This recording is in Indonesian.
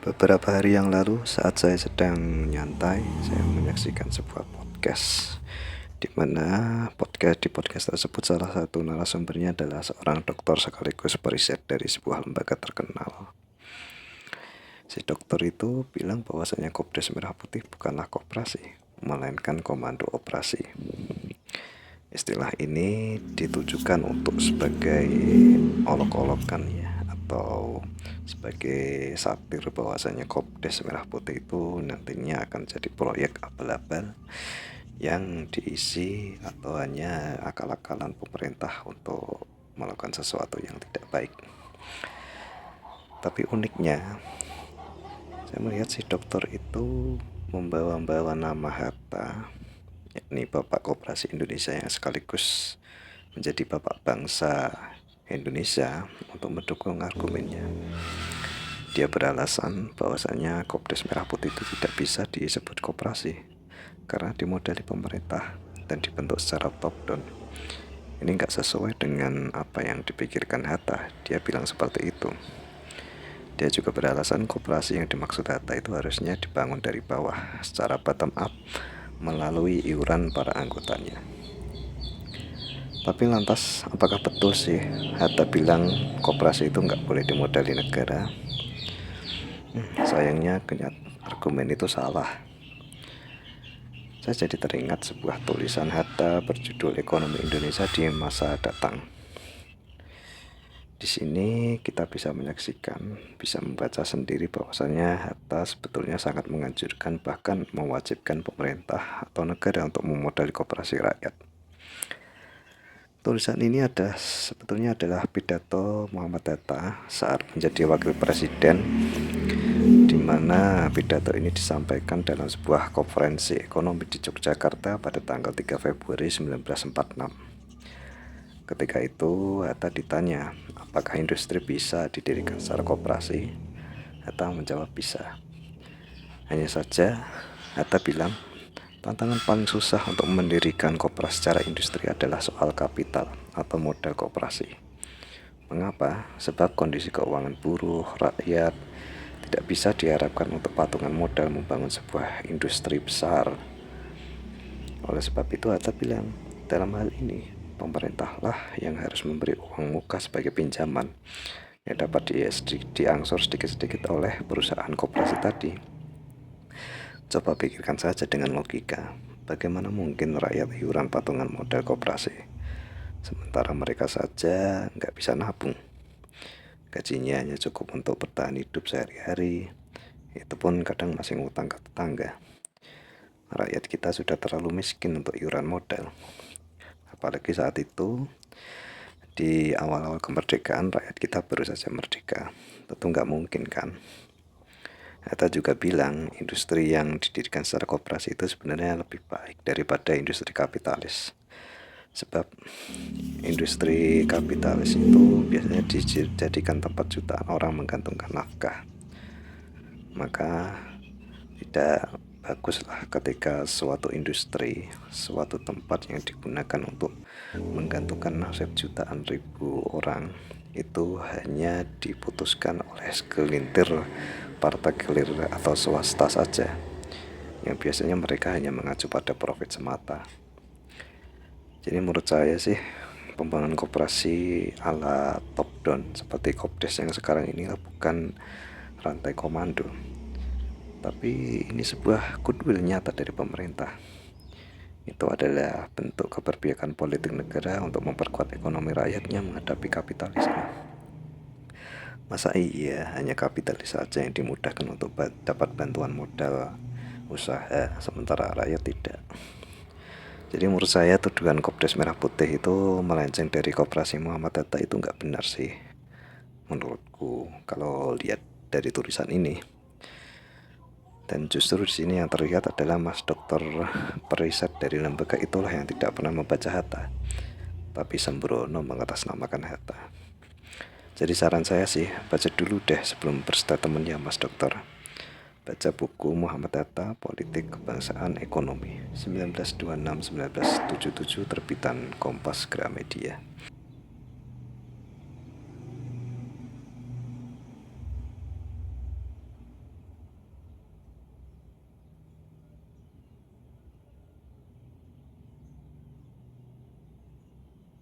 Beberapa hari yang lalu saat saya sedang nyantai, saya menyaksikan sebuah podcast di mana podcast tersebut salah satu narasumbernya adalah seorang dokter sekaligus periset dari sebuah lembaga terkenal. Si dokter itu bilang bahwasanya Kopdes Merah Putih bukanlah koperasi, melainkan komando operasi. Istilah ini ditujukan untuk sebagai olok-olokan ya, atau sebagai satir bahwasanya Kopdes Merah Putih itu nantinya akan jadi proyek abal-abal yang diisi atau hanya akal-akalan pemerintah untuk melakukan sesuatu yang tidak baik. Tapi uniknya, saya melihat si dokter itu membawa-bawa nama Hatta, yakni Bapak Koperasi Indonesia yang sekaligus menjadi bapak bangsa Indonesia, untuk mendukung argumennya. Dia beralasan bahwasanya Kopdes Merah Putih itu tidak bisa disebut koperasi karena dimodali pemerintah dan dibentuk secara top down. Ini nggak sesuai dengan apa yang dipikirkan Hatta. Dia bilang seperti itu. Dia juga beralasan koperasi yang dimaksud Hatta itu harusnya dibangun dari bawah secara bottom up melalui iuran para anggotanya. Tapi lantas apakah betul sih Hatta bilang koperasi itu nggak boleh dimodali negara? Sayangnya argumen itu salah. Saya jadi teringat sebuah tulisan Hatta berjudul Ekonomi Indonesia di Masa Datang. Di sini kita bisa menyaksikan, bisa membaca sendiri bahwasanya Hatta sebetulnya sangat menganjurkan bahkan mewajibkan pemerintah atau negara untuk memodali koperasi rakyat. Tulisan ini sebetulnya adalah pidato Muhammad Hatta saat menjadi wakil presiden, di mana pidato ini disampaikan dalam sebuah konferensi ekonomi di Yogyakarta pada tanggal 3 Februari 1946. Ketika itu Hatta ditanya apakah industri bisa didirikan secara koperasi. Hatta menjawab bisa. Hanya saja Hatta bilang tantangan paling susah untuk mendirikan koperasi secara industri adalah soal kapital atau modal koperasi. Mengapa? Sebab kondisi keuangan buruh, rakyat tidak bisa diharapkan untuk patungan modal membangun sebuah industri besar. Oleh sebab itu Hatta bilang, dalam hal ini pemerintahlah yang harus memberi uang muka sebagai pinjaman yang dapat diangsur sedikit-sedikit oleh perusahaan koperasi tadi. Coba pikirkan saja dengan logika, bagaimana mungkin rakyat iuran patungan modal koperasi, sementara mereka saja nggak bisa nabung. Gajinya hanya cukup untuk bertahan hidup sehari-hari, itu pun kadang masih ngutang ke tetangga. Rakyat kita sudah terlalu miskin untuk iuran modal. Apalagi saat itu, di awal-awal kemerdekaan, rakyat kita baru saja merdeka. Tentu nggak mungkin kan. Hatta juga bilang industri yang didirikan secara koperasi itu sebenarnya lebih baik daripada industri kapitalis. Sebab industri kapitalis itu biasanya dijadikan tempat jutaan orang menggantungkan nafkah. Maka tidak baguslah ketika suatu industri, suatu tempat yang digunakan untuk menggantungkan nasib jutaan ribu orang itu hanya diputuskan oleh segelintir partai kelir atau swasta saja, yang biasanya mereka hanya mengacu pada profit semata. Jadi menurut saya sih pembangunan koperasi ala top down seperti Kopdes yang sekarang ini bukan rantai komando, tapi ini sebuah goodwill nyata dari pemerintah. Itu adalah bentuk keberpihakan politik negara untuk memperkuat ekonomi rakyatnya menghadapi kapitalisme. Masa iya hanya kapitalis saja yang dimudahkan untuk dapat bantuan modal usaha, sementara rakyat tidak? Jadi menurut saya tuduhan Kopdes Merah Putih itu melenceng dari koperasi Muhammad Hatta itu nggak benar sih, menurutku kalau lihat dari tulisan ini. Dan justru di sini yang terlihat adalah Mas Dokter periset dari lembaga itulah yang tidak pernah membaca Hatta, tapi sembrono mengatasnamakan Hatta. Jadi saran saya sih, baca dulu deh sebelum berstatement ya Mas Dokter. Baca buku Muhammad Hatta, Politik Kebangsaan Ekonomi 1926-1977 terbitan Kompas Gramedia.